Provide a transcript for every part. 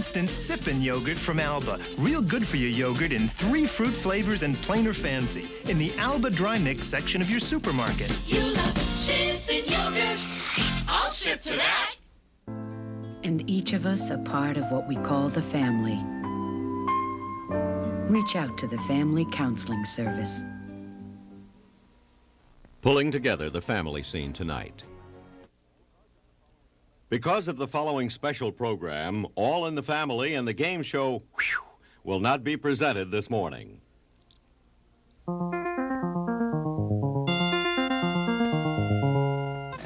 instant sippin' yogurt from Alba. Real good for your yogurt in 3 fruit flavors and plain or fancy. In the Alba Dry Mix section of your supermarket. You love sippin' yogurt. I'll sip to that. And each of us a part of what we call the family. Reach out to the Family Counseling Service. Pulling together the family scene tonight. Because of the following special program, All in the Family and the game show will not be presented this morning.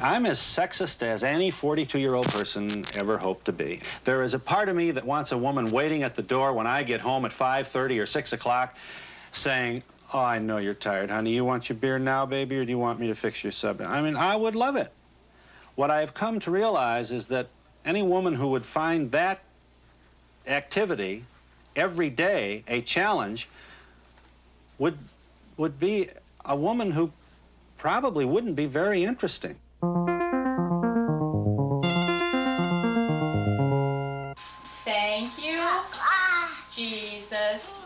I'm as sexist as any 42-year-old person ever hoped to be. There is a part of me that wants a woman waiting at the door when I get home at 5:30 or 6 o'clock saying, "Oh, I know you're tired, honey. You want your beer now, baby, or do you want me to fix your sub?" I mean, I would love it. What I have come to realize is that any woman who would find that activity every day a challenge would be a woman who probably wouldn't be very interesting. Thank you, Jesus,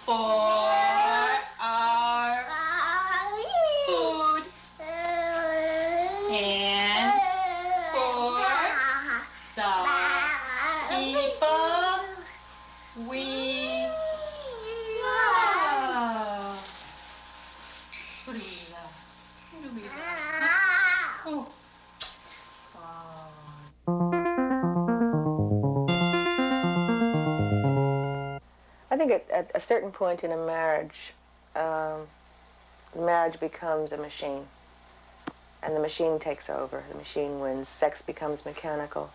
for our food and for the people we love. What do we love? What do we love? Oh. I think at a certain point in a marriage, marriage becomes a machine, and the machine takes over. The machine wins. Sex becomes mechanical.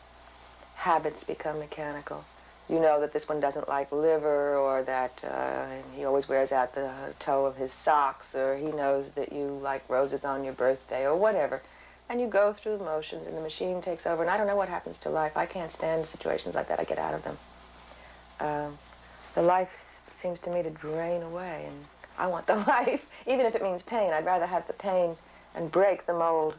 Habits become mechanical. You know that this one doesn't like liver, or that he always wears out the toe of his socks, or he knows that you like roses on your birthday, or whatever. And you go through the motions, and the machine takes over. And I don't know what happens to life. I can't stand situations like that. I get out of them. The life seems to me to drain away, and I want the life, even if it means pain. I'd rather have the pain and break the mold.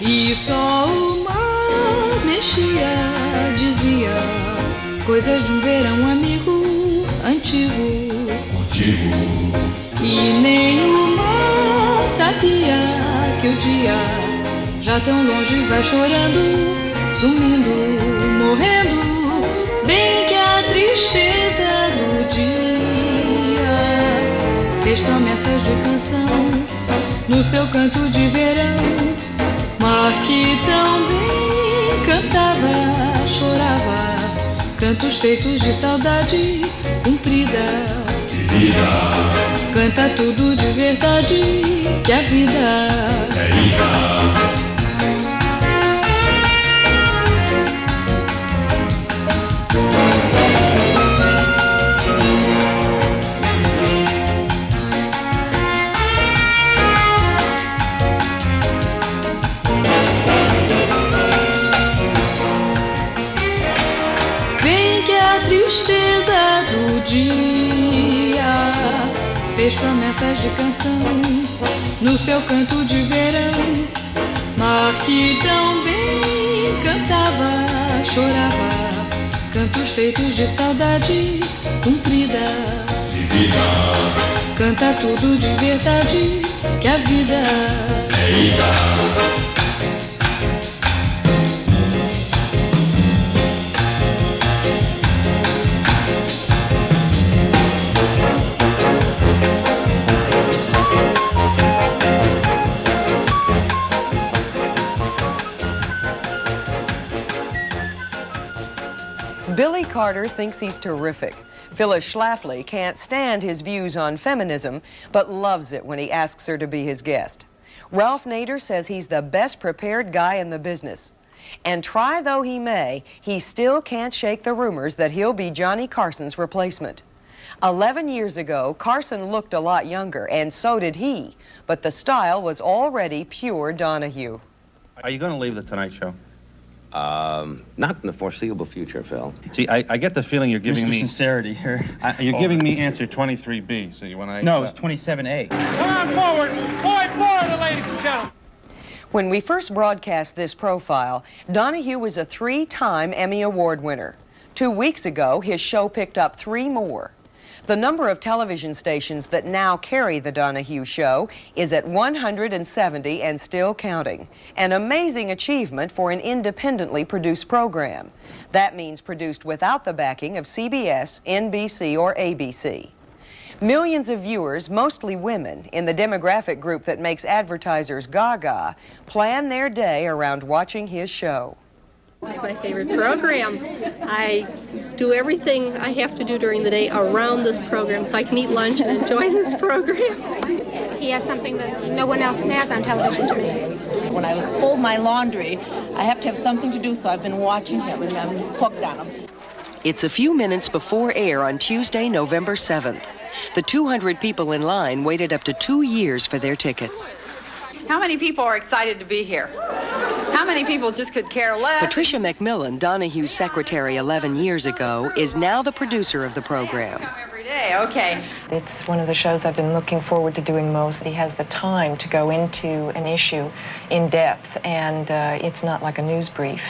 E só o mar mexia, dizia coisas de um verão amigo, antigo. E nem o mar sabia que o dia já tão longe vai chorando, sumindo, morrendo. Bem que a tristeza do dia fez promessas de canção no seu canto de verão. Mar que tão bem cantava, chorava, cantos feitos de saudade cumprida. Canta tudo de verdade, que a vida é ida. Tristeza do dia fez promessas de canção no seu canto de verão. Mar que tão bem cantava, chorava, cantos feitos de saudade cumprida. Canta tudo de verdade, que a vida é ida. Billy Carter thinks he's terrific. Phyllis Schlafly can't stand his views on feminism, but loves it when he asks her to be his guest. Ralph Nader says he's the best prepared guy in the business. And try though he may, he still can't shake the rumors that he'll be Johnny Carson's replacement. 11 years ago, Carson looked a lot younger, and so did he, but the style was already pure Donahue. Are you going to leave the Tonight Show? Not in the foreseeable future, Phil. See, I get the feeling you're giving me... sincerity here. You're giving me answer 23B, so you want to... No, it's 27A. Come on forward! Point forward, ladies and gentlemen! When we first broadcast this profile, Donahue was a 3-time Emmy Award winner. 2 weeks ago, his show picked up 3 more. The number of television stations that now carry The Donahue Show is at 170 and still counting. An amazing achievement for an independently produced program. That means produced without the backing of CBS, NBC, or ABC. Millions of viewers, mostly women, in the demographic group that makes advertisers gaga, plan their day around watching his show. It's my favorite program. I do everything I have to do during the day around this program so I can eat lunch and enjoy this program. He has something that no one else has on television to me. When I fold my laundry, I have to have something to do, so I've been watching him and I'm hooked on him. It's a few minutes before air on Tuesday, November 7th. The 200 people in line waited up to 2 years for their tickets. How many people are excited to be here? How many people just could care less? Patricia McMillan, Donahue's secretary 11 years ago, is now the producer of the program. Every day, okay. It's one of the shows I've been looking forward to doing most. He has the time to go into an issue in depth, and it's not like a news brief.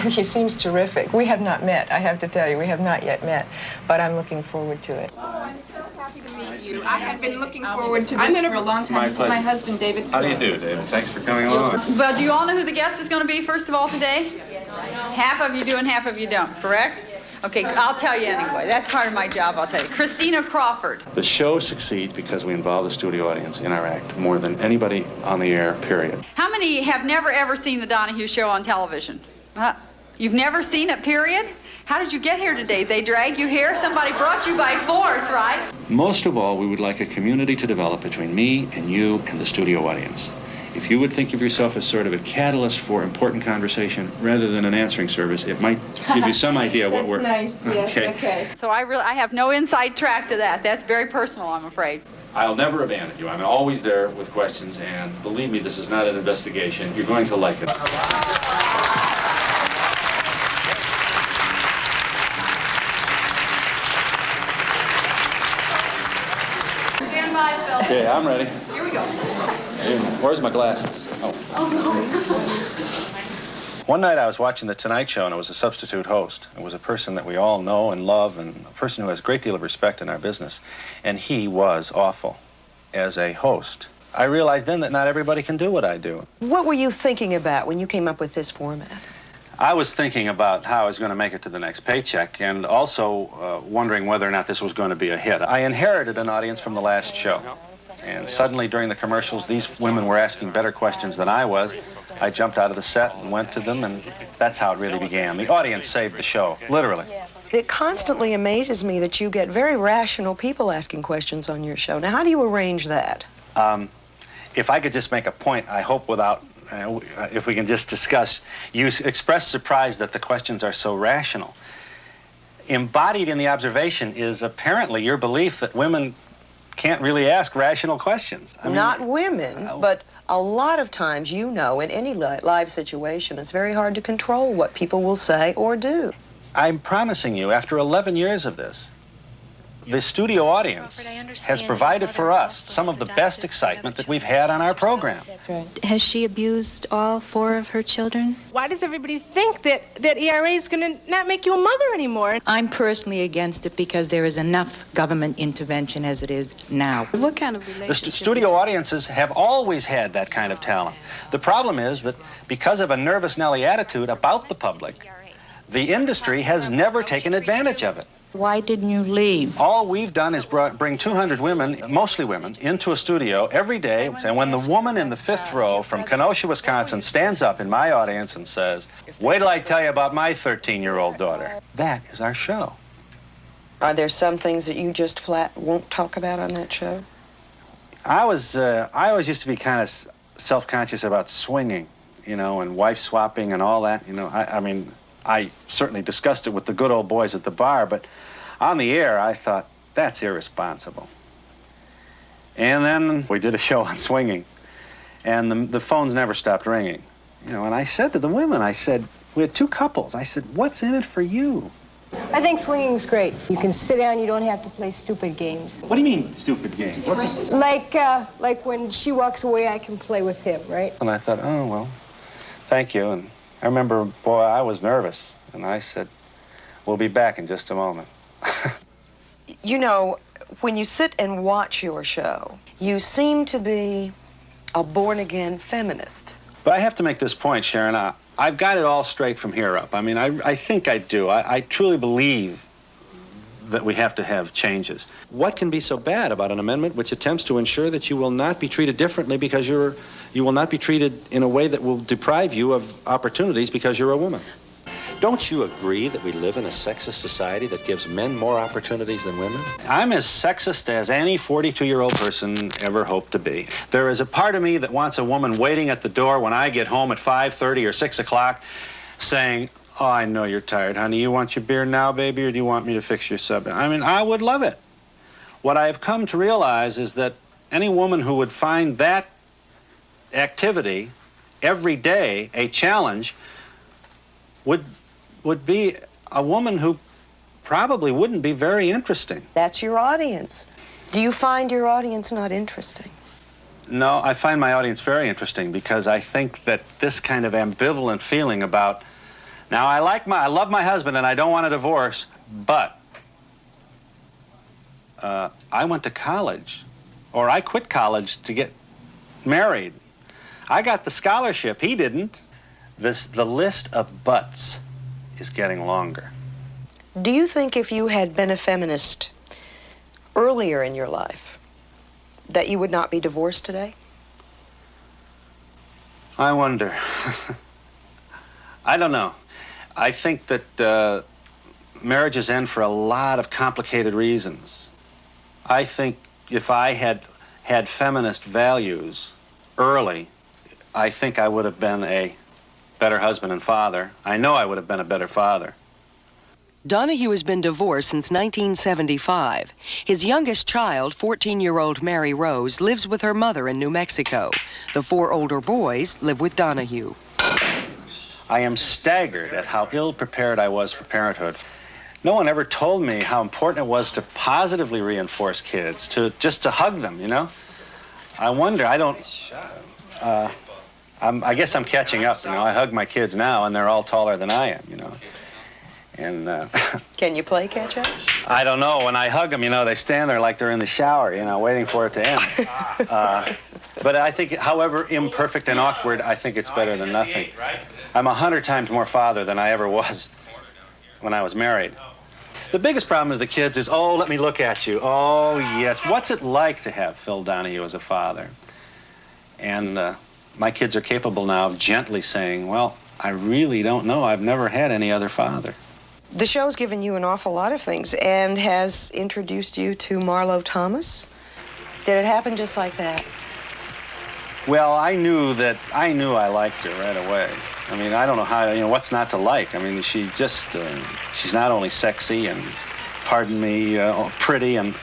He seems terrific. We have not met, I have to tell you. We have not yet met, but I'm looking forward to it. I have been looking forward to this for a long time. This is my husband, David. How do you do, David? Thanks for coming along. But do you all know who the guest is going to be, first of all, today? Half of you do and half of you don't, correct? Okay, I'll tell you anyway. That's part of my job, I'll tell you. Christina Crawford. The show succeeds because we involve the studio audience in our act more than anybody on the air, period. How many have never, ever seen The Donahue Show on television? You've never seen it, period? How did you get here today? They dragged you here? Somebody brought you by force, right? Most of all, we would like a community to develop between me and you and the studio audience. If you would think of yourself as sort of a catalyst for important conversation rather than an answering service, it might give you some idea what we're... That's nice, yes, okay. So I have no inside track to that. That's very personal, I'm afraid. I'll never abandon you. I'm always there with questions, and believe me, this is not an investigation. You're going to like it. Okay, I'm ready. Here we go. Where's my glasses? Oh, no. One night I was watching The Tonight Show, and it was a substitute host. It was a person that we all know and love, and a person who has a great deal of respect in our business. And he was awful as a host. I realized then that not everybody can do what I do. What were you thinking about when you came up with this format? I was thinking about how I was going to make it to the next paycheck, and also wondering whether or not this was going to be a hit. I inherited an audience from the last show. And suddenly, during the commercials, these women were asking better questions than I was. I jumped out of the set and went to them, and that's how it really began. The audience saved the show, literally. It constantly amazes me that you get very rational people asking questions on your show. Now, how do you arrange that? If I could just make a point, I hope without, if we can just discuss, you expressed surprise that the questions are so rational. Embodied in the observation is apparently your belief that women can't really ask rational questions. I mean, not women, but a lot of times, you know, in any live situation, it's very hard to control what people will say or do. I'm promising you, after 11 years of this, the studio audience has provided for us some of the best excitement that we've had on our program. That's right. Has she abused all 4 of her children? Why does everybody think that ERA is going to not make you a mother anymore? I'm personally against it because there is enough government intervention as it is now. What kind of relationship? The studio audiences have always had that kind of talent. The problem is that because of a nervous Nelly attitude about the public, the industry has never taken advantage of it. Why didn't you leave? All we've done is bring 200 women, mostly women, into a studio every day. And when the woman in the 5th row from Kenosha, Wisconsin stands up in my audience and says, "Wait till I tell you about my 13-year-old daughter," that is our show. Are there some things that you just flat won't talk about on that show? I always used to be kind of self-conscious about swinging, you know, and wife swapping and all that. You know, I mean, I certainly discussed it with the good old boys at the bar, but on the air, I thought, that's irresponsible. And then we did a show on swinging, and the phones never stopped ringing. You know, and I said to the women, I said, We had two couples. I said, what's in it for you? I think swinging's great. You can sit down, you don't have to play stupid games. What do you mean, stupid games? What's this? Like when she walks away, I can play with him, right? And I thought, oh, well, thank you. And I remember, boy, I was nervous. And I said, we'll be back in just a moment. You know, when you sit and watch your show, you seem to be a born-again feminist. But I have to make this point, Sharon. I've got it all straight from here up. I mean, I think I do. I truly believe that we have to have changes. What can be so bad about an amendment which attempts to ensure that you will not be treated differently because you will not be treated in a way that will deprive you of opportunities because you're a woman? Don't you agree that we live in a sexist society that gives men more opportunities than women? I'm as sexist as any 42-year-old person ever hoped to be. There is a part of me that wants a woman waiting at the door when I get home at 5:30 or 6 o'clock saying, oh, I know you're tired, honey. You want your beer now, baby, or do you want me to fix your sub? I mean, I would love it. What I have come to realize is that any woman who would find that activity every day a challenge would be a woman who probably wouldn't be very interesting. That's your audience. Do you find your audience not interesting? No, I find my audience very interesting because I think that this kind of ambivalent feeling about, now I love my husband and I don't want a divorce, but I went to college, or I quit college to get married. I got the scholarship, he didn't. The list of buts is getting longer. Do you think if you had been a feminist earlier in your life that you would not be divorced today? I wonder. I don't know. I think that marriages end for a lot of complicated reasons. I think if I had had feminist values early, I think I would have been a better husband and father. I know I would have been a better father. Donahue has been divorced since 1975. His youngest child, 14-year-old Mary Rose, lives with her mother in New Mexico. The 4 older boys live with Donahue. I am staggered at how ill-prepared I was for parenthood. No one ever told me how important it was to positively reinforce kids, just to hug them, you know? I wonder, I guess I'm catching up, you know. I hug my kids now, and they're all taller than I am, you know. And Can you play catch-up? I don't know. When I hug them, you know, they stand there like they're in the shower, you know, waiting for it to end. But I think, however imperfect and awkward, I think it's better than nothing. I'm 100 times more father than I ever was when I was married. The biggest problem with the kids is, oh, let me look at you. Oh, yes. What's it like to have Phil Donahue as a father? And my kids are capable now of gently saying, well, I really don't know. I've never had any other father. The show's given you an awful lot of things and has introduced you to Marlo Thomas. Did it happen just like that? Well, I knew I liked her right away. I mean, I don't know how, you know, what's not to like? I mean, she's not only sexy and, pardon me, pretty, and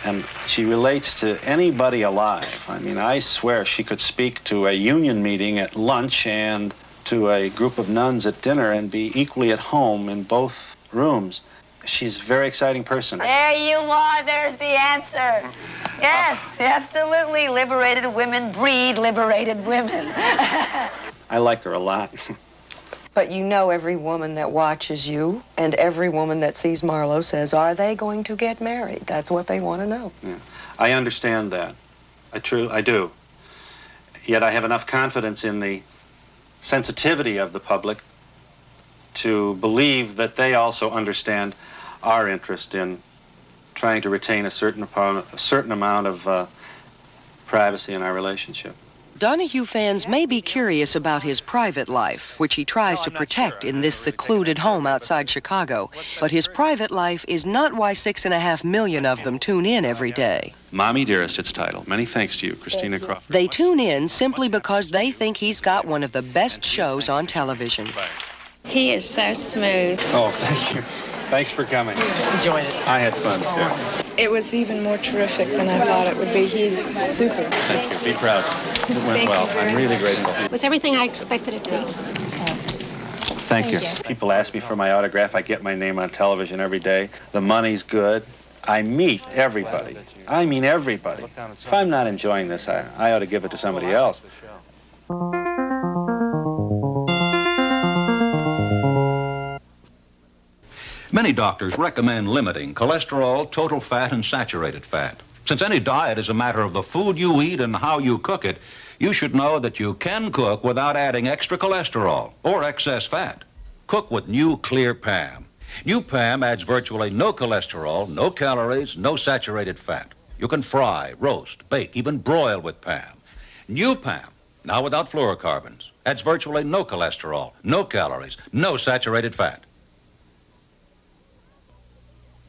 she relates to anybody alive. I mean, I swear she could speak to a union meeting at lunch and to a group of nuns at dinner and be equally at home in both rooms. She's a very exciting person. There you are. There's the answer. Yes, absolutely. Liberated women breed liberated women. I like her a lot. But you know every woman that watches you and every woman that sees Marlo says, are they going to get married? That's what they want to know. Yeah. I understand that. I do. Yet I have enough confidence in the sensitivity of the public to believe that they also understand our interest in trying to retain a certain amount of privacy in our relationship. Donahue fans may be curious about his private life, which he tries to protect in this secluded home outside Chicago. But his private life is not why 6.5 million of them tune in every day. Mommy Dearest, its title. Many thanks to you, Christina Crawford. They tune in simply because they think he's got one of the best shows on television. He is so smooth. Oh, thank you. Thanks for coming. Enjoyed it. I had fun, too. It was even more terrific than I thought it would be. He's super. Thank you. Be proud. It went well. I'm really grateful. It was everything I expected it to be. Thank you. People ask me for my autograph. I get my name on television every day. The money's good. I meet everybody. I mean everybody. If I'm not enjoying this, I ought to give it to somebody else. Many doctors recommend limiting cholesterol, total fat, and saturated fat. Since any diet is a matter of the food you eat and how you cook it, you should know that you can cook without adding extra cholesterol or excess fat. Cook with new Clear Pam. New Pam adds virtually no cholesterol, no calories, no saturated fat. You can fry, roast, bake, even broil with Pam. New Pam, now without fluorocarbons, adds virtually no cholesterol, no calories, no saturated fat.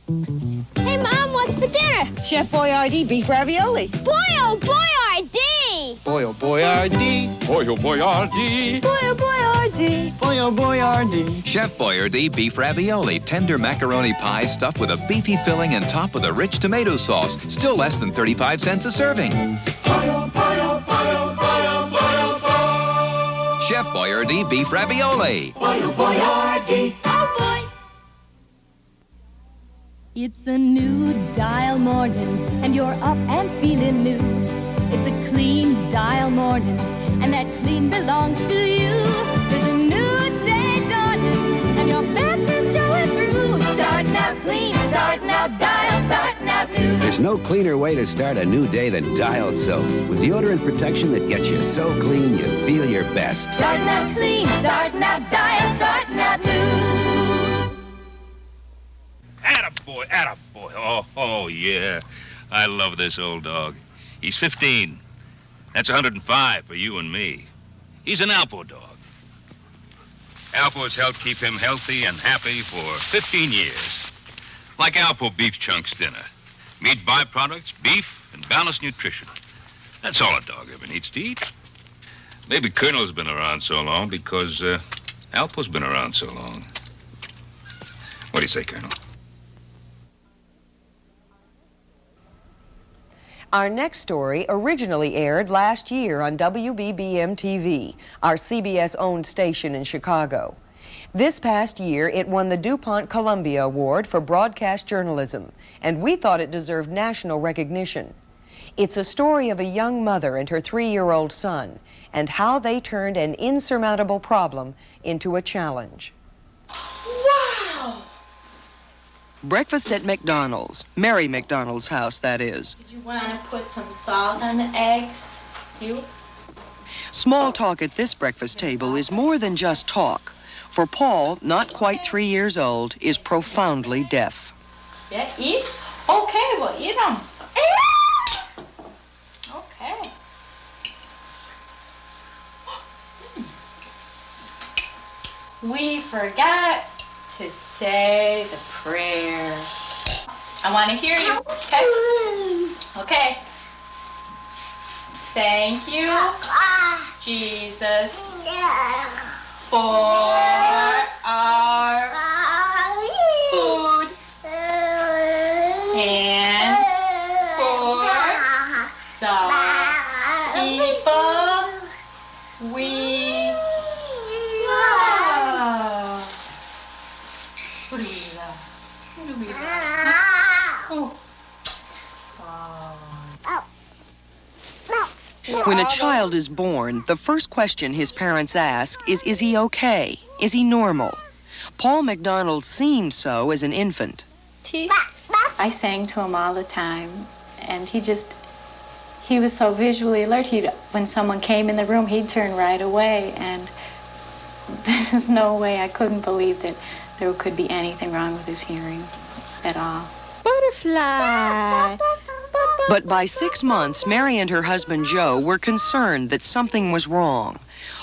Hey, Mom, what's for dinner? Chef Boyardee beef ravioli. Boy, oh, Boyardee! Boy, oh, Boyardee. Boy, oh, Boyardee. Boy, oh, Boyardee. Boy, oh, Boyardee. Chef Boyardee beef ravioli, tender macaroni pie stuffed with a beefy filling and topped with a rich tomato sauce. Still less than 35 cents a serving. Chef Boyardee beef ravioli. Boy, oh, Boyardee. Oh, boy. It's a new dial morning, and you're up and feeling new. It's a clean dial morning, and that clean belongs to you. There's a new day dawning, and your best is showing through. Starting out clean, starting out dial, starting out new. There's no cleaner way to start a new day than Dial soap, with deodorant protection that gets you so clean you feel your best. Starting out clean, starting out dial, starting out new. Attaboy, attaboy. Oh, yeah. I love this old dog. He's 15. That's 105 for you and me. He's an Alpo dog. Alpo's helped keep him healthy and happy for 15 years. Like Alpo Beef Chunks dinner. Meat byproducts, beef, and balanced nutrition. That's all a dog ever needs to eat. Maybe Colonel's been around so long because Alpo's been around so long. What do you say, Colonel? Our next story originally aired last year on WBBM-TV, our CBS-owned station in Chicago. This past year, it won the DuPont Columbia Award for Broadcast Journalism, and we thought it deserved national recognition. It's a story of a young mother and her 3-year-old son, and how they turned an insurmountable problem into a challenge. Wow! Breakfast at McDonald's. Mary McDonald's house, that is. Did you want to put some salt on the eggs? You? Small talk at this breakfast table is more than just talk. For Paul, not quite 3 years old, is profoundly deaf. Yeah, eat? Okay, well, eat them. Okay. We forgot to say the prayer. I want to hear you. Okay? Okay. Thank you, Jesus, for our food and for the people we love. Who do we love? Who do we love? Who? When a child is born, the first question his parents ask is he okay? Is he normal? Paul McDonald seemed so as an infant. I sang to him all the time, and he was so visually alert. When someone came in the room, he'd turn right away, and there's no way I couldn't believe that there could be anything wrong with his hearing at all. Butterfly! But by 6 months, Mary and her husband Joe were concerned that something was wrong.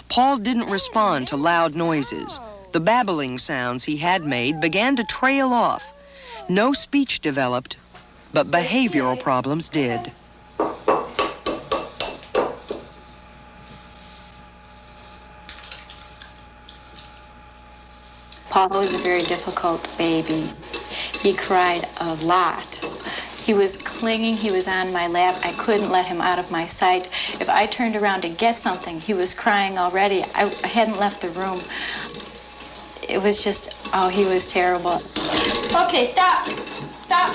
Paul didn't respond to loud noises. The babbling sounds he had made began to trail off. No speech developed, but behavioral problems did. Paul was a very difficult baby. He cried a lot. He was clinging, he was on my lap. I couldn't let him out of my sight. If I turned around to get something, he was crying already. I hadn't left the room. it was just, oh, he was terrible. Okay, stop. Stop.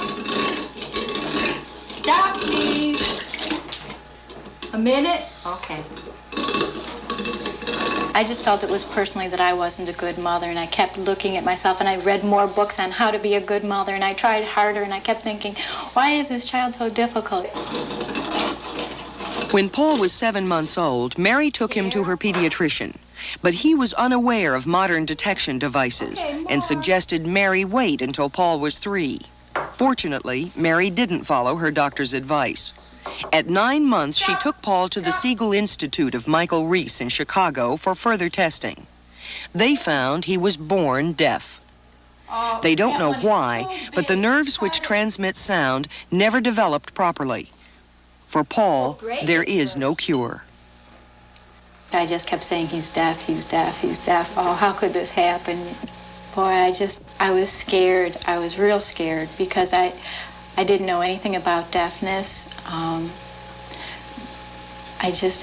Stop, please. A minute? Okay. I just felt it was personally that I wasn't a good mother, and I kept looking at myself, and I read more books on how to be a good mother, and I tried harder, and I kept thinking, why is this child so difficult? When Paul was 7 months old, Mary took him to her pediatrician, but he was unaware of modern detection devices and suggested Mary wait until Paul was 3. Fortunately, Mary didn't follow her doctor's advice. At 9 months, she took Paul to the Siegel Institute of Michael Reese in Chicago for further testing. They found he was born deaf. They don't know why, but the nerves which transmit sound never developed properly. For Paul, there is no cure. I just kept saying, he's deaf, he's deaf, he's deaf. Oh, how could this happen? Boy, I was scared. I was real scared because I didn't know anything about deafness.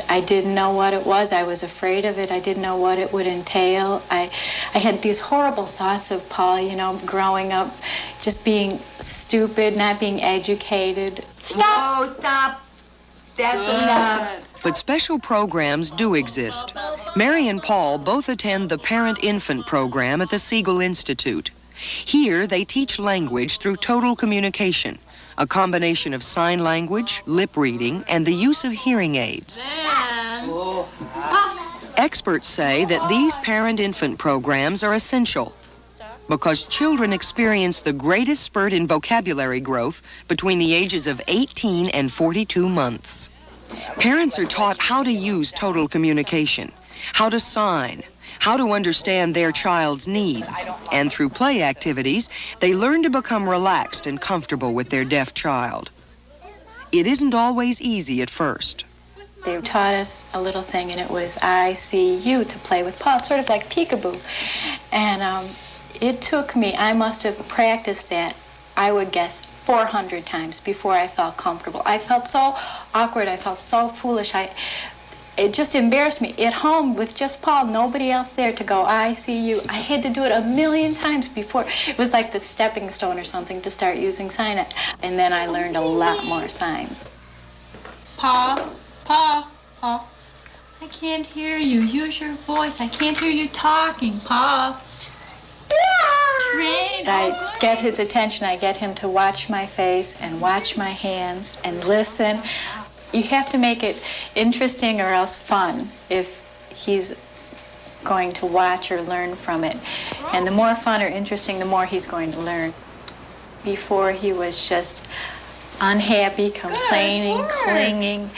I didn't know what it was. I was afraid of it. I didn't know what it would entail. I had these horrible thoughts of Paul, you know, growing up, just being stupid, not being educated. Stop! No, stop. That's enough. But special programs do exist. Mary and Paul both attend the Parent-Infant program at the Siegel Institute. Here, they teach language through total communication, a combination of sign language, lip reading, and the use of hearing aids. Experts say that these parent-infant programs are essential because children experience the greatest spurt in vocabulary growth between the ages of 18 and 42 months. Parents are taught how to use total communication, how to sign, how to understand their child's needs, and through play activities, they learn to become relaxed and comfortable with their deaf child. It isn't always easy at first. They taught us a little thing, and it was I see you to play with Paul, sort of like peekaboo. And it took me, I must have practiced that, I would guess, 400 times before I felt comfortable. I felt so awkward, I felt so foolish. It just embarrassed me. At home with just Paul, nobody else there to go, I see you. I had to do it 1,000,000 times before. It was like the stepping stone or something to start using sign language. And then I learned a lot more signs. Paul, Paul, Paul, I can't hear you. Use your voice. I can't hear you talking, Paul. I get his attention. I get him to watch my face and watch my hands and listen. You have to make it interesting or else fun if he's going to watch or learn from it. And the more fun or interesting, the more he's going to learn. Before, he was just unhappy, complaining, clinging.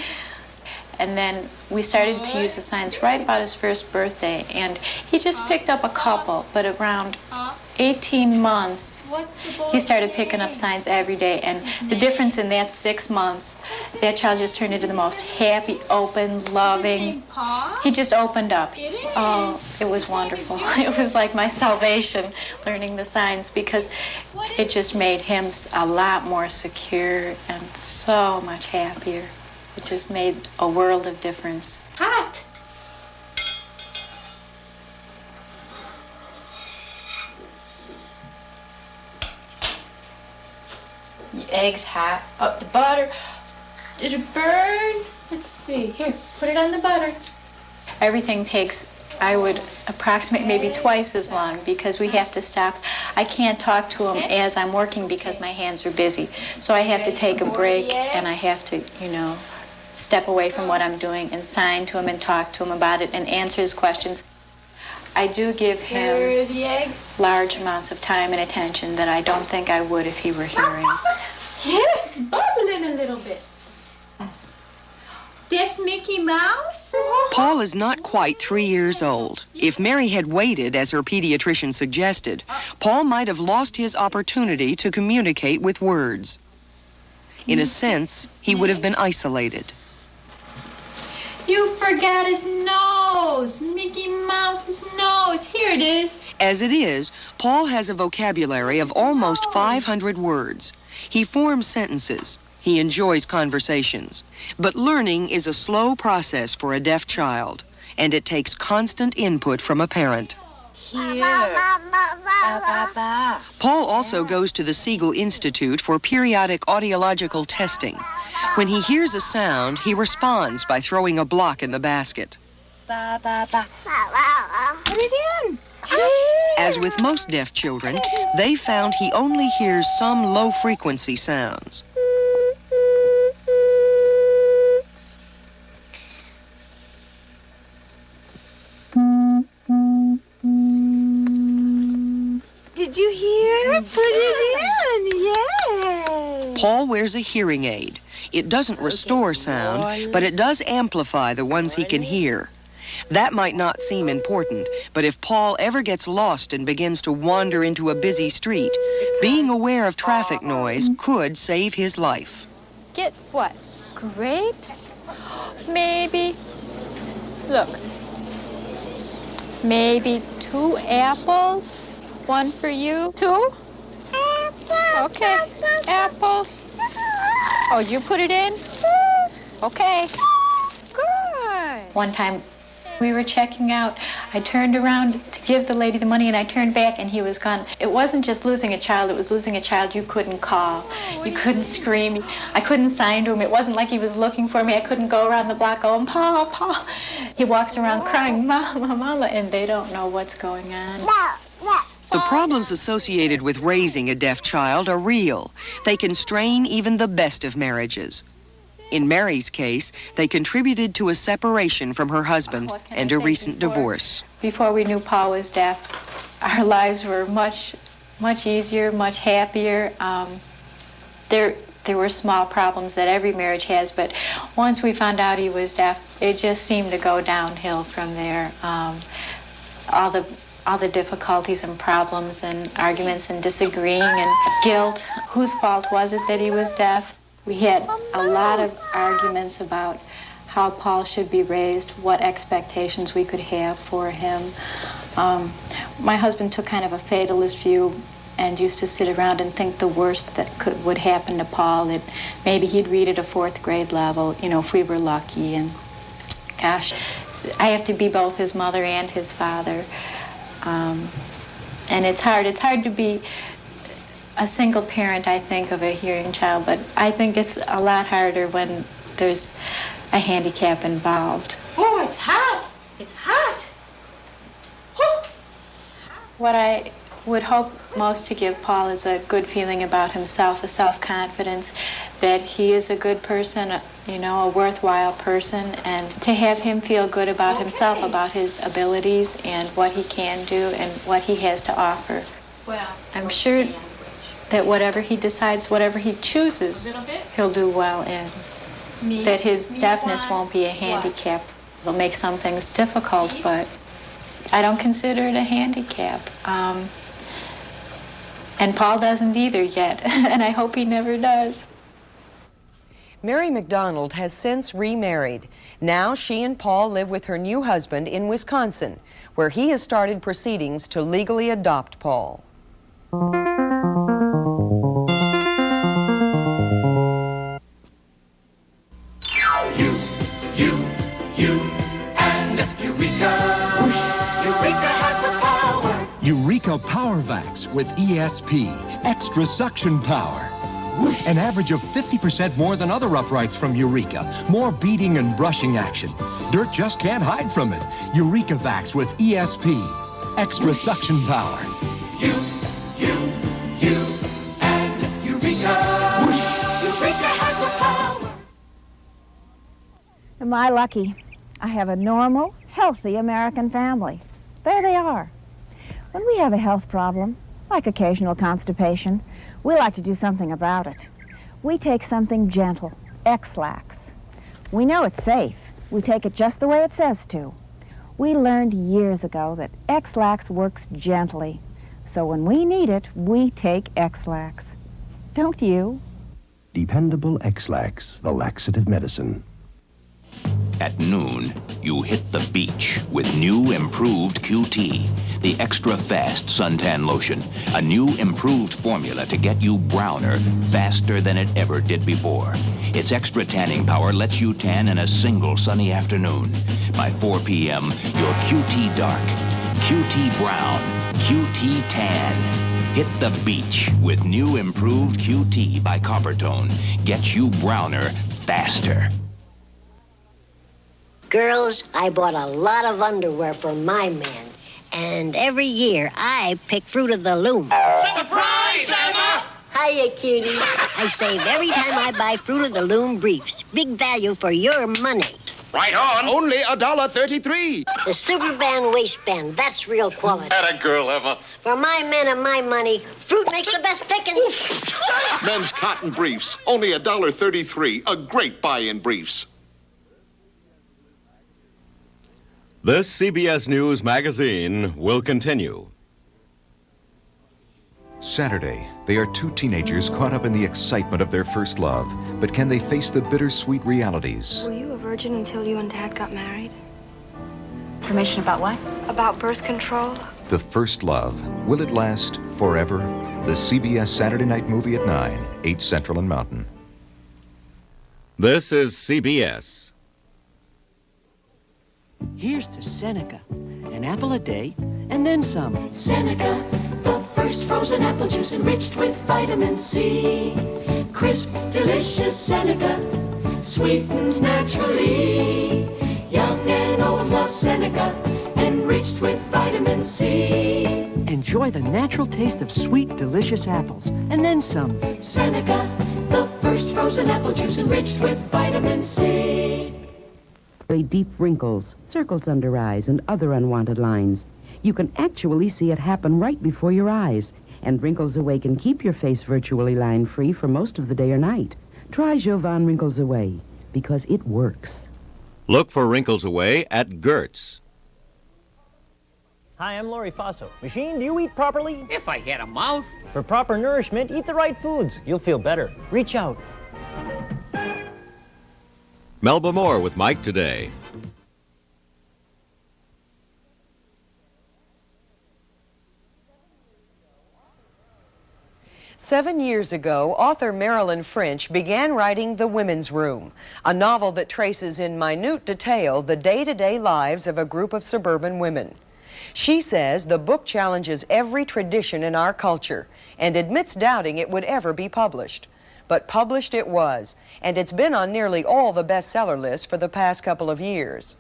And then we started to use the signs right about his first birthday, and he just picked up a couple, but around 18 months, he started picking up signs every day, and the difference in that 6 months, that child just turned into the most happy, open, loving. He just opened up. Oh, it was wonderful. It was like my salvation, learning the signs, because it just made him a lot more secure and so much happier. It just made a world of difference. Hot. The egg's hot. Up the butter. Did it burn? Let's see. Here, put it on the butter. Everything takes, I would approximate maybe twice as long because we have to stop. I can't talk to him as I'm working because my hands are busy. So I have to take a break and I have to, you know, step away from what I'm doing and sign to him and talk to him about it and answer his questions. I do give him large amounts of time and attention that I don't think I would if he were hearing. Yeah, it's bubbling a little bit. That's Mickey Mouse? Paul is not quite 3 years old. If Mary had waited, as her pediatrician suggested, Paul might have lost his opportunity to communicate with words. In a sense, he would have been isolated. You forgot his nose. Mickey Mouse's nose. Here it is. As it is, Paul has a vocabulary of almost 500 words. He forms sentences. He enjoys conversations. But learning is a slow process for a deaf child, and it takes constant input from a parent. here. Paul also goes to the Siegel Institute for periodic audiological testing. When he hears a sound, he responds by throwing a block in the basket. Put it in. As with most deaf children, they found he only hears some low-frequency sounds. Did you hear? Put it in. Yay. Paul wears a hearing aid. It doesn't restore sound, but it does amplify the ones he can hear. That might not seem important, but if Paul ever gets lost and begins to wander into a busy street, being aware of traffic noise could save his life. Get what? Grapes? Maybe. Look. Maybe 2 apples. 1 for you. 2? Okay. Apples. Oh, you put it in? Okay. Good. One time we were checking out. I turned around to give the lady the money, and I turned back, and he was gone. It wasn't just losing a child. It was losing a child you couldn't call. You couldn't scream. I couldn't sign to him. It wasn't like he was looking for me. I couldn't go around the block going, Paul, Paul. He walks around crying, Mama, Mama, and they don't know what's going on. The problems associated with raising a deaf child are real. They can strain even the best of marriages. In Mary's case, they contributed to a separation from her husband and a recent divorce. Before we knew Paul was deaf, our lives were much easier, much happier. There were small problems that every marriage has, but once we found out he was deaf, it just seemed to go downhill from there. All the difficulties and problems and arguments and disagreeing and guilt. Whose fault was it that he was deaf? We had a lot of arguments about how Paul should be raised, what expectations we could have for him. My husband took kind of a fatalist view and used to sit around and think the worst that would happen to Paul, that maybe he'd read at a 4th grade level, you know, if we were lucky. And gosh, I have to be both his mother and his father. And it's hard to be a single parent, I think, of a hearing child, but I think it's a lot harder when there's a handicap involved. Oh, it's hot. It's hot. Oh. What I would hope most to give Paul is a good feeling about himself, a self-confidence that he is a good person, you know, a worthwhile person, and to have him feel good about himself, about his abilities and what he can do and what he has to offer. Well, I'm sure that whatever he decides, whatever he chooses, he'll do well in. That his deafness won't be a handicap. It'll make some things difficult, but I don't consider it a handicap. And Paul doesn't either yet, and I hope he never does. Mary McDonald has since remarried. Now she and Paul live with her new husband in Wisconsin, where he has started proceedings to legally adopt Paul. Eureka PowerVax with ESP, extra suction power. An average of 50% more than other uprights from Eureka. More beating and brushing action. Dirt just can't hide from it. Eureka Vax with ESP, extra suction power. And Eureka. Eureka has the power. Am I lucky? I have a normal, healthy American family. There they are. When we have a health problem, like occasional constipation, we like to do something about it. We take something gentle, X-Lax. We know it's safe. We take it just the way it says to. We learned years ago that X-Lax works gently. So when we need it, we take X-Lax. Don't you? Dependable X-Lax, the laxative medicine. At noon, you hit the beach with new improved QT, the extra fast suntan lotion, a new improved formula to get you browner faster than it ever did before. Its extra tanning power lets you tan in a single sunny afternoon. By 4 p.m., you're QT dark, QT Brown, QT Tan. Hit the beach with new improved QT by Coppertone. Gets you browner faster. Girls, I bought a lot of underwear for my man. And every year, I pick Fruit of the Loom. Surprise, Emma! Hiya, cutie. I save every time I buy Fruit of the Loom briefs. Big value for your money. Right on. Only $1.33. The Superband waistband, that's real quality. Atta girl, Emma. For my men and my money, Fruit makes the best picking. Men's cotton briefs, only $1.33. A great buy-in briefs. This CBS News magazine will continue. Saturday, they are two teenagers caught up in the excitement of their first love. But can they face the bittersweet realities? Were you a virgin until you and Dad got married? Information about what? About birth control? The first love. Will it last forever? The CBS Saturday night movie at 9, 8 Central and Mountain. This is CBS. Here's to Seneca. An apple a day, and then some. Seneca, the first frozen apple juice enriched with vitamin C. Crisp, delicious Seneca, sweetened naturally. Young and old love Seneca, enriched with vitamin C. Enjoy the natural taste of sweet, delicious apples, and then some. Seneca, the first frozen apple juice enriched with vitamin C. Deep wrinkles, circles under eyes, and other unwanted lines. You can actually see it happen right before your eyes. And Wrinkles Away can keep your face virtually line-free for most of the day or night. Try Jovan Wrinkles Away, because it works. Look for Wrinkles Away at Gertz. Hi, I'm Laurie Faso. Machine, do you eat properly? If I had a mouth. For proper nourishment, eat the right foods. You'll feel better. Reach out. Melba Moore with Mike today. Seven years ago, author Marilyn French began writing The Women's Room, a novel that traces in minute detail the day-to-day lives of a group of suburban women. She says the book challenges every tradition in our culture and admits doubting it would ever be published. But published it was, and it's been on nearly all the bestseller lists for the past couple of years.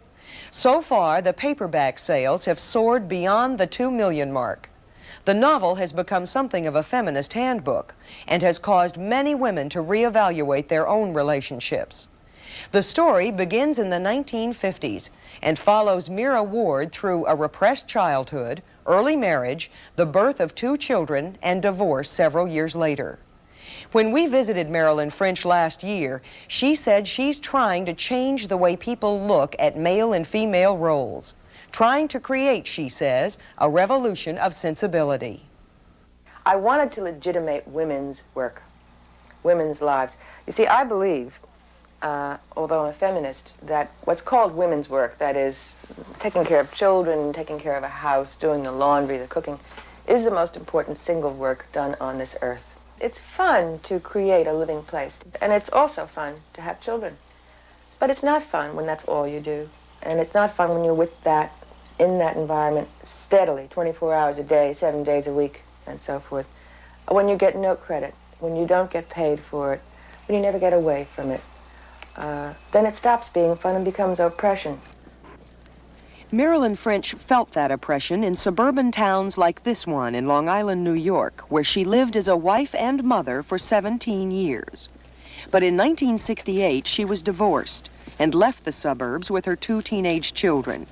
So far, the paperback sales have soared beyond the 2 million mark. The novel has become something of a feminist handbook and has caused many women to reevaluate their own relationships. The story begins in the 1950s and follows Mira Ward through a repressed childhood, early marriage, the birth of 2 children, and divorce several years later. When we visited Marilyn French last year, she said she's trying to change the way people look at male and female roles. Trying to create, she says, a revolution of sensibility. I wanted to legitimate women's work, women's lives. You see, I believe, although I'm a feminist, that what's called women's work, that is taking care of children, taking care of a house, doing the laundry, the cooking, is the most important single work done on this earth. It's fun to create a living place, and it's also fun to have children. But it's not fun when that's all you do. And it's not fun when you're with that, in that environment, steadily, 24 hours a day, 7 days a week, and so forth. When you get no credit, when you don't get paid for it, when you never get away from it, then it stops being fun and becomes oppression. Marilyn French felt that oppression in suburban towns like this one in Long Island, New York, where she lived as a wife and mother for 17 years. But in 1968, she was divorced and left the suburbs with her 2 teenage children.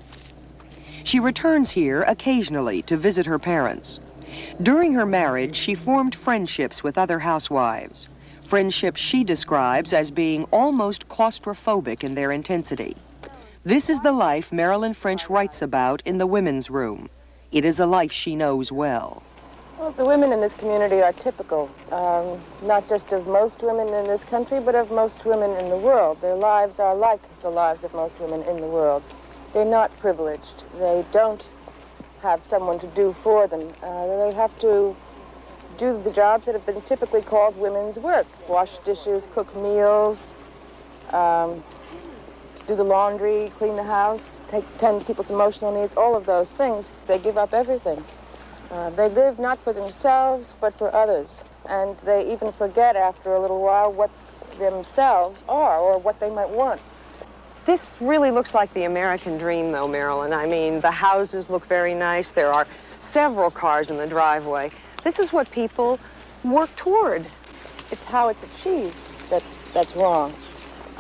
She returns here occasionally to visit her parents. During her marriage, she formed friendships with other housewives, friendships she describes as being almost claustrophobic in their intensity. This is the life Marilyn French writes about in The Women's Room. It is a life she knows well. Well, the women in this community are typical, not just of most women in this country, but of most women in the world. Their lives are like the lives of most women in the world. They're not privileged. They don't have someone to do for them. They have to do the jobs that have been typically called women's work. Wash dishes, cook meals, do the laundry, clean the house, tend to people's emotional needs, all of those things. They give up everything. They live not for themselves, but for others. And they even forget after a little while what themselves are or what they might want. This really looks like the American dream, though, Marilyn. I mean, the houses look very nice. There are several cars in the driveway. This is what people work toward. It's how it's achieved that's wrong.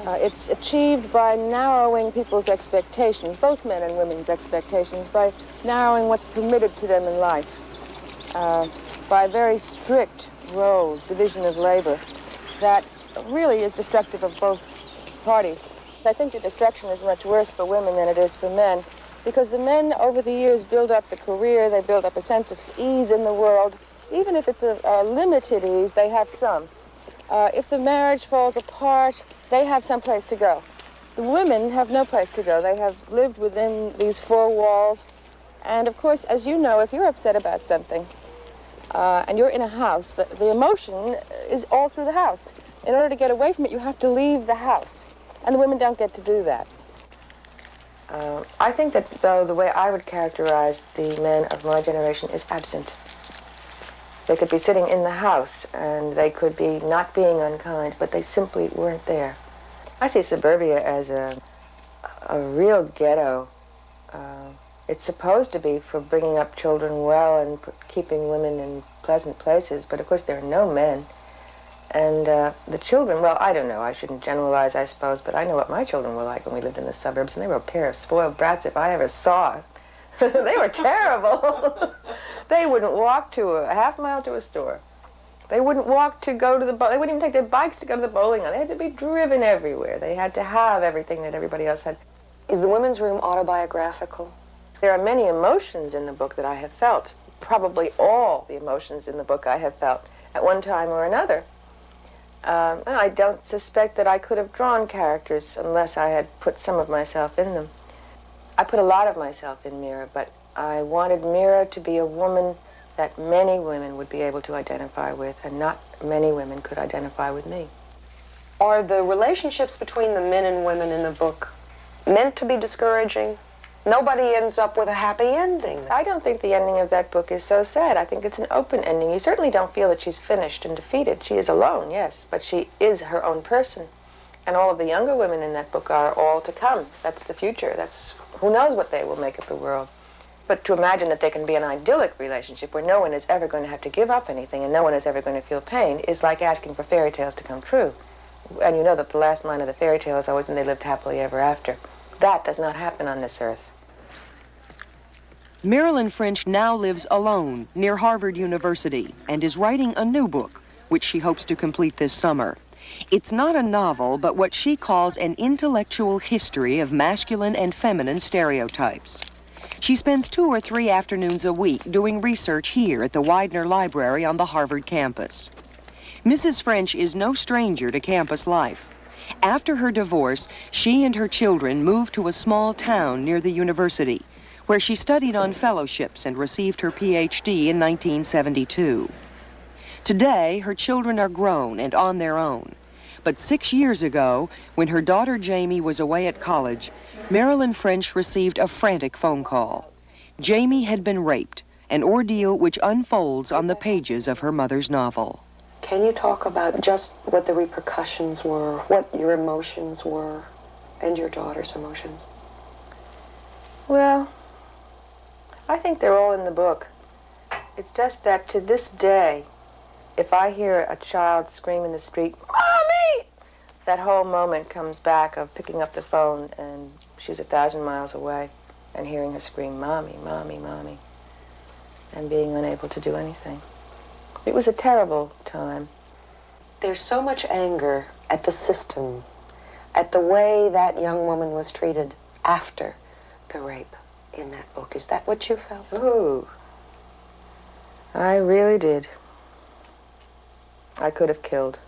It's achieved by narrowing people's expectations, both men and women's expectations, by narrowing what's permitted to them in life, by very strict roles, division of labor, that really is destructive of both parties. I think the destruction is much worse for women than it is for men, because the men over the years build up the career, they build up a sense of ease in the world. Even if it's a limited ease, they have some. If the marriage falls apart, they have some place to go. The women have no place to go. They have lived within these four walls. And of course, as you know, if you're upset about something and you're in a house, the emotion is all through the house. In order to get away from it, you have to leave the house. And the women don't get to do that. I think that, though, the way I would characterize the men of my generation is absent. They could be sitting in the house, and they could be not being unkind, but they simply weren't there. I see suburbia as a real ghetto. It's supposed to be for bringing up children well and keeping women in pleasant places, but of course there are no men. And the children, well, I don't know, I shouldn't generalize, I suppose, but I know what my children were like when we lived in the suburbs, and they were a pair of spoiled brats if I ever saw. They were terrible. They wouldn't walk to a half mile to a store. They wouldn't walk to go to the they wouldn't even take their bikes to go to the bowling alley. They had to be driven everywhere. They had to have everything that everybody else had. Is the women's room autobiographical? There are many emotions in the book that I have felt. Probably all the emotions in the book I have felt at one time or another. I don't suspect that I could have drawn characters unless I had put some of myself in them. I put a lot of myself in Mira, but I wanted Mira to be a woman that many women would be able to identify with, and not many women could identify with me. Are the relationships between the men and women in the book meant to be discouraging? Nobody ends up with a happy ending. I don't think the ending of that book is so sad. I think it's an open ending. You certainly don't feel that she's finished and defeated. She is alone, yes, but she is her own person. And all of the younger women in that book are all to come. That's the future. That's who knows what they will make of the world. But to imagine that there can be an idyllic relationship where no one is ever going to have to give up anything and no one is ever going to feel pain is like asking for fairy tales to come true. And you know that the last line of the fairy tale is always, and they lived happily ever after. That does not happen on this earth. Marilyn French now lives alone near Harvard University and is writing a new book, which she hopes to complete this summer. It's not a novel, but what she calls an intellectual history of masculine and feminine stereotypes. She spends 2 or 3 afternoons a week doing research here at the Widener Library on the Harvard campus. Mrs. French is no stranger to campus life. After her divorce, she and her children moved to a small town near the university, where she studied on fellowships and received her PhD in 1972. Today, her children are grown and on their own. But 6 years ago, when her daughter Jamie was away at college, Marilyn French received a frantic phone call. Jamie had been raped, an ordeal which unfolds on the pages of her mother's novel. Can you talk about just what the repercussions were, what your emotions were, and your daughter's emotions? Well, I think they're all in the book. It's just that to this day, if I hear a child scream in the street, "Mommy!" that whole moment comes back of picking up the phone and she's 1,000 miles away and hearing her scream, "Mommy, Mommy, Mommy," and being unable to do anything. It was a terrible time. There's so much anger at the system, at the way that young woman was treated after the rape in that book. Is that what you felt? Ooh, I really did. I could have killed.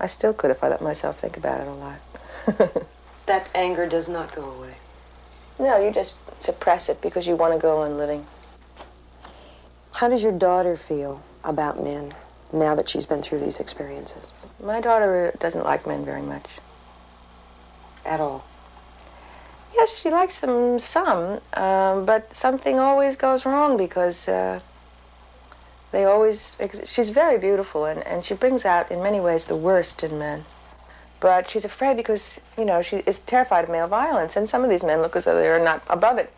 I still could if I let myself think about it a lot. That anger does not go away. No, you just suppress it because you want to go on living. How does your daughter feel about men now that she's been through these experiences? My daughter doesn't like men very much. at all? Yes, she likes them some, but something always goes wrong because they always... She's very beautiful, and she brings out, in many ways, the worst in men. But she's afraid because, you know, she is terrified of male violence, and some of these men look as though they're not above it.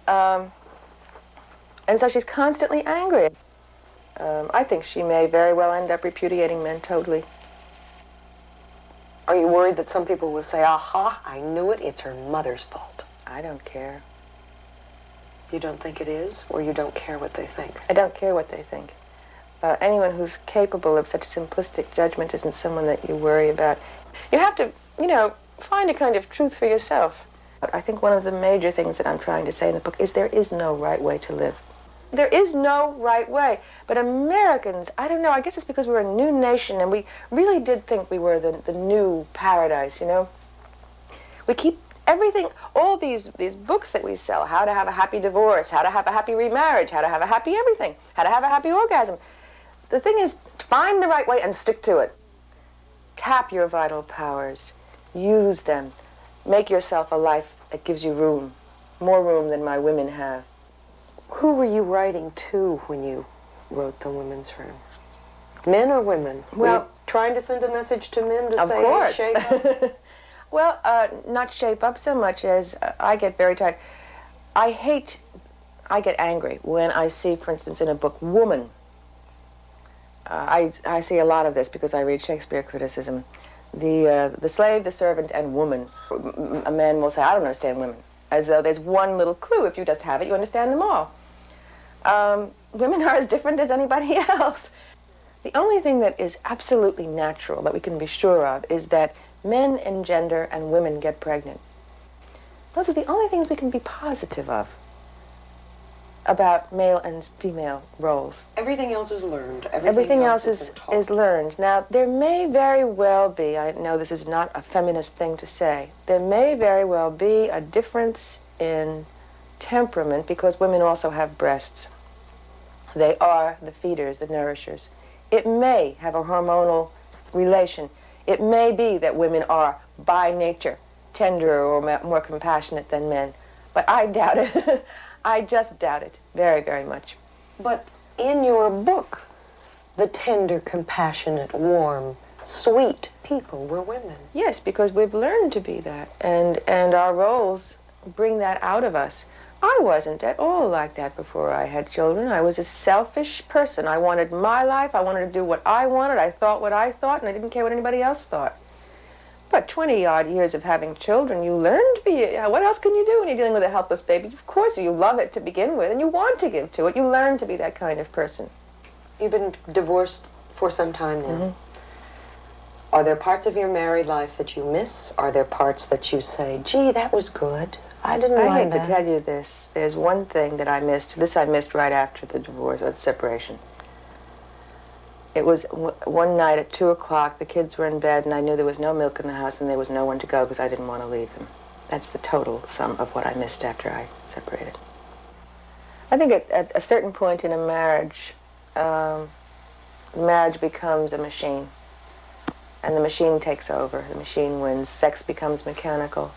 And so she's constantly angry. I think she may very well end up repudiating men totally. Are you worried that some people will say, aha, I knew it, it's her mother's fault? I don't care. You don't think it is, or you don't care what they think? I don't care what they think. Anyone who's capable of such simplistic judgment isn't someone that you worry about. You have to, you know, find a kind of truth for yourself. I think one of the major things that I'm trying to say in the book is there is no right way to live. There is no right way. But Americans, I don't know, I guess it's because we're a new nation and we really did think we were the new paradise, you know? We keep everything, all these books that we sell, how to have a happy divorce, how to have a happy remarriage, how to have a happy everything, how to have a happy orgasm. The thing is, find the right way and stick to it. Tap your vital powers. Use them. Make yourself a life that gives you room. More room than my women have. Who were you writing to when you wrote The Women's Room? Men or women? Well, were you trying to send a message to men to of say, course. Hey, shape up? Well, not shape up so much as I get very tired. I get angry when I see, for instance, in a book, woman. I see a lot of this because I read Shakespeare criticism. The slave, the servant, and woman. A man will say, I don't understand women. As though there's one little clue. If you just have it, you understand them all. Women are as different as anybody else. The only thing that is absolutely natural that we can be sure of is that men engender and women get pregnant. Those are the only things we can be positive of about male and female roles. Everything else is learned. Everything else is learned. Now, there may very well be, I know this is not a feminist thing to say, there may very well be a difference in temperament because women also have breasts. They are the feeders, the nourishers. It may have a hormonal relation. It may be that women are, by nature, tenderer or more compassionate than men. But I doubt it. I just doubt it very, very much. But in your book, the tender, compassionate, warm, sweet people were women. Yes, because we've learned to be that. And our roles bring that out of us. I wasn't at all like that before I had children. I was a selfish person. I wanted my life. I wanted to do what I wanted. I thought what I thought, and I didn't care what anybody else thought. But 20-odd years of having children, you learn to be... What else can you do when you're dealing with a helpless baby? Of course, you love it to begin with, and you want to give to it. You learn to be that kind of person. You've been divorced for some time now. Mm-hmm. Are there parts of your married life that you miss? Are there parts that you say, gee, that was good? I didn't mind that. I hate to tell you this. There's one thing that I missed. This I missed right after the divorce, or the separation. It was one night at 2 o'clock, the kids were in bed, and I knew there was no milk in the house, and there was no one to go because I didn't want to leave them. That's the total sum of what I missed after I separated. I think at a certain point in a marriage, marriage becomes a machine, and the machine takes over. The machine wins. Sex becomes mechanical.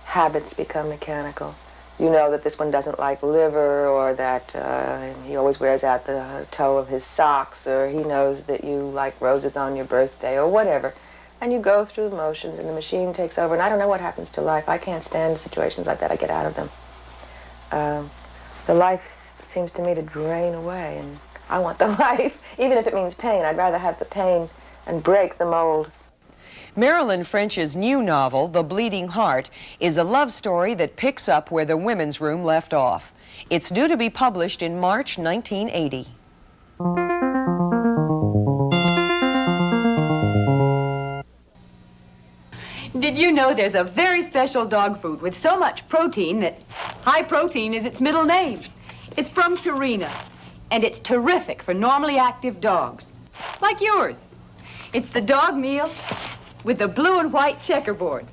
Habits become mechanical. You know that this one doesn't like liver, or that he always wears out the toe of his socks, or he knows that you like roses on your birthday, or whatever. And you go through the motions, and the machine takes over. And I don't know what happens to life. I can't stand situations like that. I get out of them. The life seems to me to drain away, and I want the life, even if it means pain. I'd rather have the pain and break the mold. Marilyn French's new novel, The Bleeding Heart, is a love story that picks up where The Women's Room left off. It's due to be published in March 1980. Did you know there's a very special dog food with so much protein that high protein is its middle name? It's from Purina, and it's terrific for normally active dogs, like yours. It's the dog meal with the blue and white checkerboard.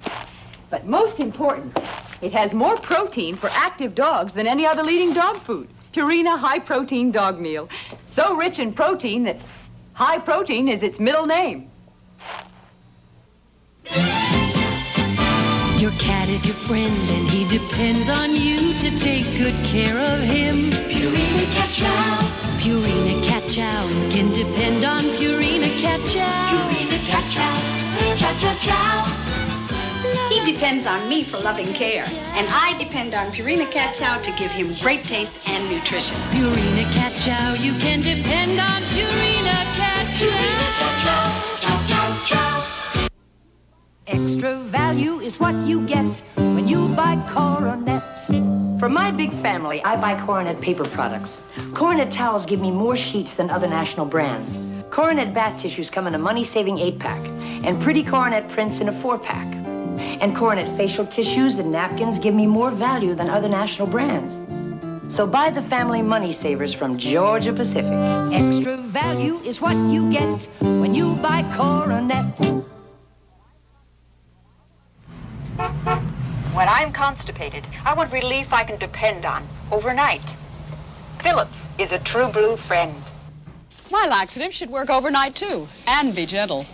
But most important, it has more protein for active dogs than any other leading dog food. Purina High Protein Dog Meal. So rich in protein that high protein is its middle name. Your cat is your friend and he depends on you to take good care of him. Purina Cat Chow. Purina Cat Chow. You can depend on Purina Cat Chow. Purina Cat Chow. Chow, chow, chow. He depends on me for loving care, and I depend on Purina Cat Chow to give him great taste and nutrition. Purina Cat Chow. You can depend on Purina Cat Chow. Purina Cat Chow. Chow, chow, chow. Extra value is what you get when you buy Coronet. For my big family, I buy Coronet paper products. Coronet towels give me more sheets than other national brands. Coronet bath tissues come in a money-saving 8-pack, and pretty Coronet prints in a 4-pack. And Coronet facial tissues and napkins give me more value than other national brands. So buy the family money savers from Georgia Pacific. Extra value is what you get when you buy Coronet. When I'm constipated, I want relief I can depend on overnight. Phillips is a true blue friend. My laxative should work overnight, too, and be gentle.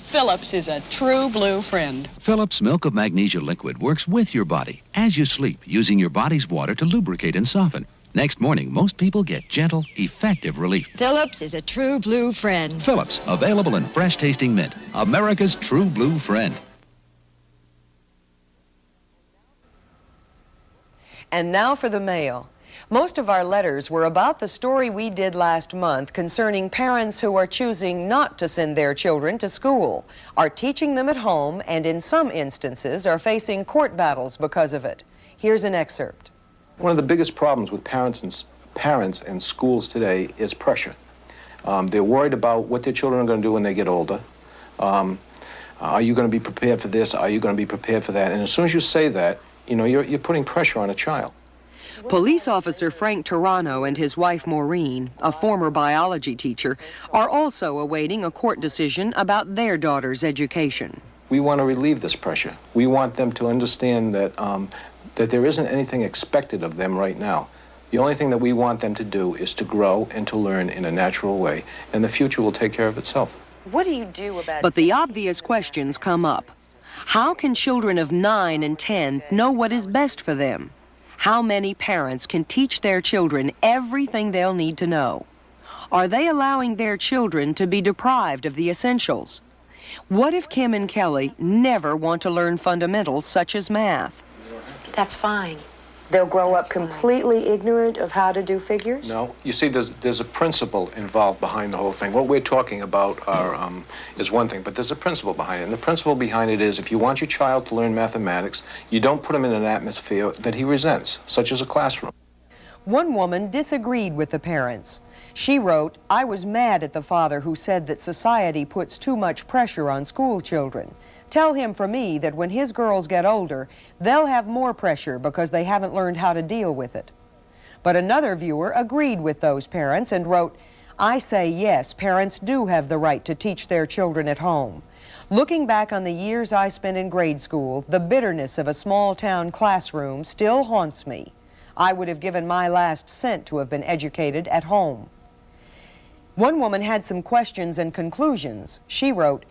Phillips is a true blue friend. Phillips Milk of Magnesia Liquid works with your body as you sleep, using your body's water to lubricate and soften. Next morning, most people get gentle, effective relief. Phillips is a true blue friend. Phillips, available in fresh-tasting mint. America's true blue friend. And now for the mail. Most of our letters were about the story we did last month concerning parents who are choosing not to send their children to school, are teaching them at home, and in some instances are facing court battles because of it. Here's an excerpt. One of the biggest problems with parents and schools today is pressure. They're worried about what their children are going to do when they get older. Are you going to be prepared for this? Are you going to be prepared for that? And as soon as you say that, you know, you're putting pressure on a child. Police officer Frank Turano and his wife Maureen, a former biology teacher, are also awaiting a court decision about their daughter's education. We want to relieve this pressure. We want them to understand that, that there isn't anything expected of them right now. The only thing that we want them to do is to grow and to learn in a natural way, and the future will take care of itself. What do you do about But the obvious questions come up. How can children of 9 and 10 know what is best for them? How many parents can teach their children everything they'll need to know? Are they allowing their children to be deprived of the essentials? What if Kim and Kelly never want to learn fundamentals such as math? That's fine. They'll grow up completely ignorant of how to do figures? No, you see, there's a principle involved behind the whole thing. What we're talking about is one thing, but there's a principle behind it. And the principle behind it is if you want your child to learn mathematics, you don't put him in an atmosphere that he resents, such as a classroom. One woman disagreed with the parents. She wrote, "I was mad at the father who said that society puts too much pressure on school children. Tell him for me that when his girls get older, they'll have more pressure because they haven't learned how to deal with it." But another viewer agreed with those parents and wrote, "I say yes, parents do have the right to teach their children at home. Looking back on the years I spent in grade school, the bitterness of a small-town classroom still haunts me. I would have given my last cent to have been educated at home." One woman had some questions and conclusions. She wrote,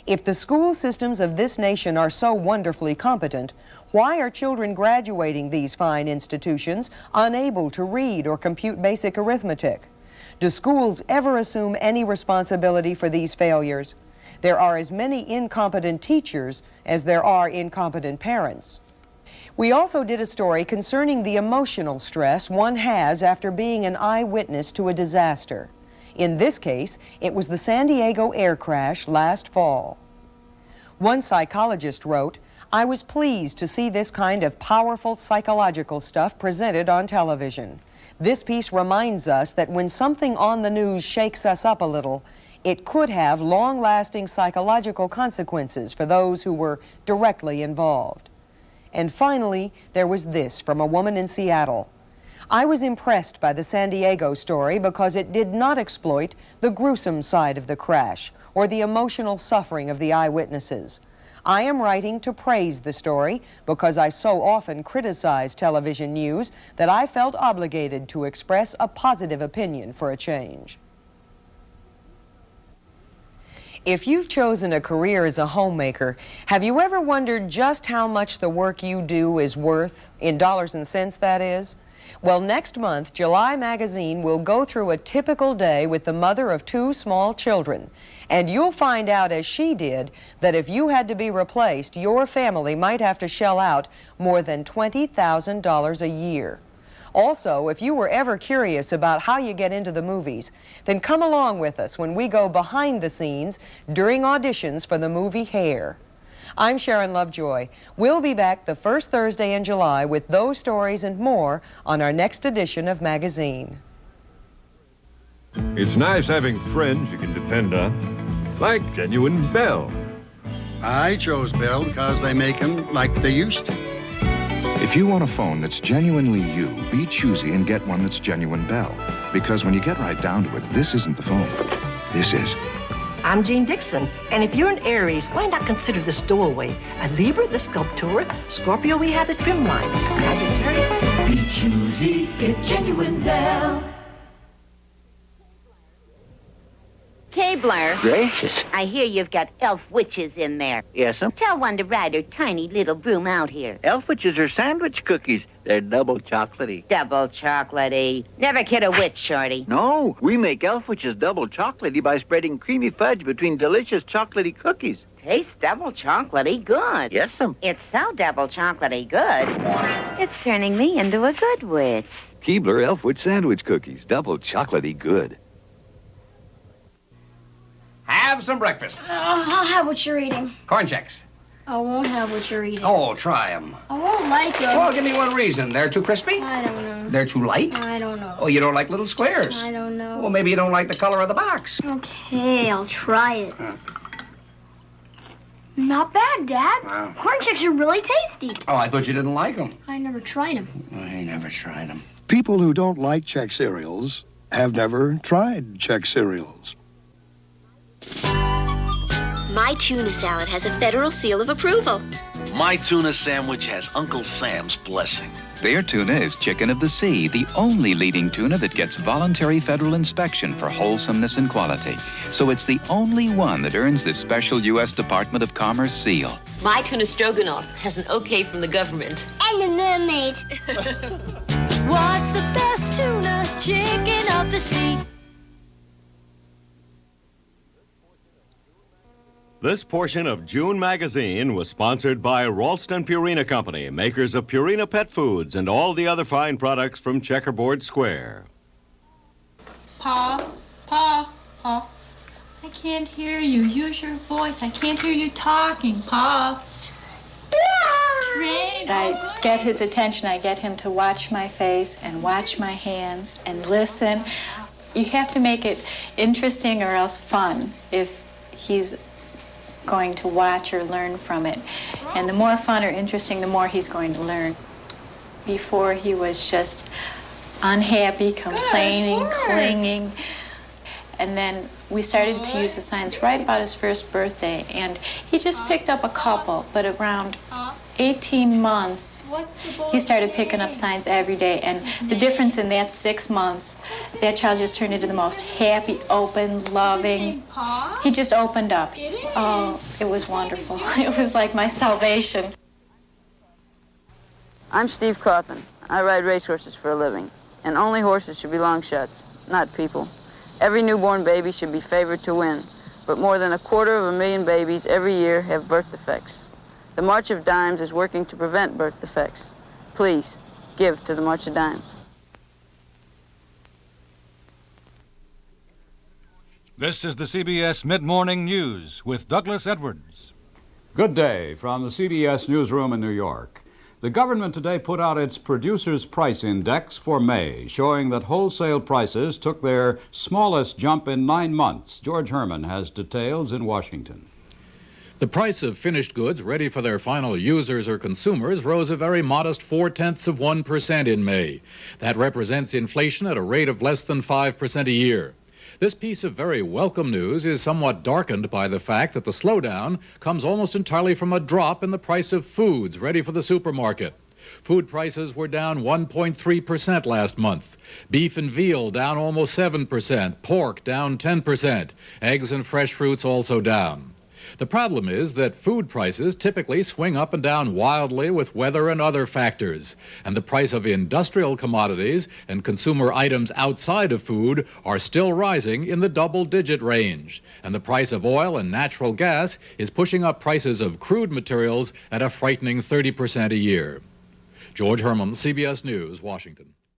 "If the school systems of this nation are so wonderfully competent, why are children graduating these fine institutions unable to read or compute basic arithmetic? Do schools ever assume any responsibility for these failures? There are as many incompetent teachers as there are incompetent parents." We also did a story concerning the emotional stress one has after being an eyewitness to a disaster. In this case, it was the San Diego air crash last fall. One psychologist wrote, "I was pleased to see this kind of powerful psychological stuff presented on television. This piece reminds us that when something on the news shakes us up a little, it could have long-lasting psychological consequences for those who were directly involved." And finally, there was this from a woman in Seattle. "I was impressed by the San Diego story because it did not exploit the gruesome side of the crash or the emotional suffering of the eyewitnesses. I am writing to praise the story because I so often criticize television news that I felt obligated to express a positive opinion for a change." If you've chosen a career as a homemaker, have you ever wondered just how much the work you do is worth, in dollars and cents, that is? Well, next month, July magazine will go through a typical day with the mother of 2 small children. And you'll find out, as she did, that if you had to be replaced, your family might have to shell out more than $20,000 a year. Also, if you were ever curious about how you get into the movies, then come along with us when we go behind the scenes during auditions for the movie Hair. I'm Sharon Lovejoy. We'll be back the first Thursday in July with those stories and more on our next edition of Magazine. It's nice having friends you can depend on, like genuine Bell. I chose Bell because they make them like they used to. If you want a phone that's genuinely you, be choosy and get one that's genuine Bell. Because when you get right down to it, this isn't the phone. This is. I'm Jane Dixon, and if you're an Aries, why not consider the Stowaway? A Libra, the Sculptura, Scorpio, we have the Trim line. Sagittarius. Be choosy, get genuine Bell. Kay Blair. Gracious. I hear you've got elf witches in there. Yes'm. Tell one to ride her tiny little broom out here. Elf witches are sandwich cookies. They're double chocolatey. Double chocolatey. Never kid a witch, Shorty. No, we make elf witches double chocolatey by spreading creamy fudge between delicious chocolatey cookies. Tastes double chocolatey good. Yes'm. It's so double chocolatey good, it's turning me into a good witch. Keebler Elf Witch Sandwich Cookies, double chocolatey good. Have some breakfast. I'll have what you're eating. Corn checks. I won't have what you're eating. Oh, try them. I won't like them. Well, give me one reason. They're too crispy? I don't know. They're too light? I don't know. Oh, you don't like little squares? I don't know. Well, maybe you don't like the color of the box. Okay, I'll try it. Not bad, Dad. Wow. Corn checks are really tasty. Oh, I thought you didn't like them. I never tried them. I never tried them. People who don't like Czech cereals have never tried Czech cereals. My tuna salad has a federal seal of approval. My tuna sandwich has Uncle Sam's blessing. Their tuna is chicken of the sea, the only leading tuna that gets voluntary federal inspection for wholesomeness and quality. So it's the only one that earns this special U.S. Department of Commerce seal. My tuna stroganoff has an okay from the government. And the mermaid. What's the best tuna? Chicken of the sea. This portion of June Magazine was sponsored by Ralston Purina Company, makers of Purina pet foods and all the other fine products from Checkerboard Square. Pa, I can't hear you. Use your voice. I can't hear you talking, Pa. I get his attention. I get him to watch my face and watch my hands and listen. You have to make it interesting or else fun if he's going to watch or learn from it. And the more fun or interesting, the more he's going to learn. Before, he was just unhappy, complaining, clinging. And then we started to use the signs right about his first birthday, and he just picked up a couple, but around 18 months, he started picking up signs every day, and the difference in that 6 months, that child just turned into the most happy, open, loving. He just opened up. Oh, it was wonderful. It was like my salvation. I'm Steve Cawthon. I ride racehorses for a living, and only horses should be long shots, not people. Every newborn baby should be favored to win, but more than 250,000 babies every year have birth defects. The March of Dimes is working to prevent birth defects. Please, give to the March of Dimes. This is the CBS Mid-Morning News with Douglas Edwards. Good day from the CBS newsroom in New York. The government today put out its Producers' Price Index for May, showing that wholesale prices took their smallest jump in 9 months. George Herman has details in Washington. The price of finished goods ready for their final users or consumers rose a very modest 0.4% in May. That represents inflation at a rate of less than 5% a year. This piece of very welcome news is somewhat darkened by the fact that the slowdown comes almost entirely from a drop in the price of foods ready for the supermarket. Food prices were down 1.3% last month. Beef and veal down almost 7%. Pork down 10%. Eggs and fresh fruits also down. The problem is that food prices typically swing up and down wildly with weather and other factors, and the price of industrial commodities and consumer items outside of food are still rising in the double-digit range, and the price of oil and natural gas is pushing up prices of crude materials at a frightening 30% a year. George Herman, CBS News, Washington.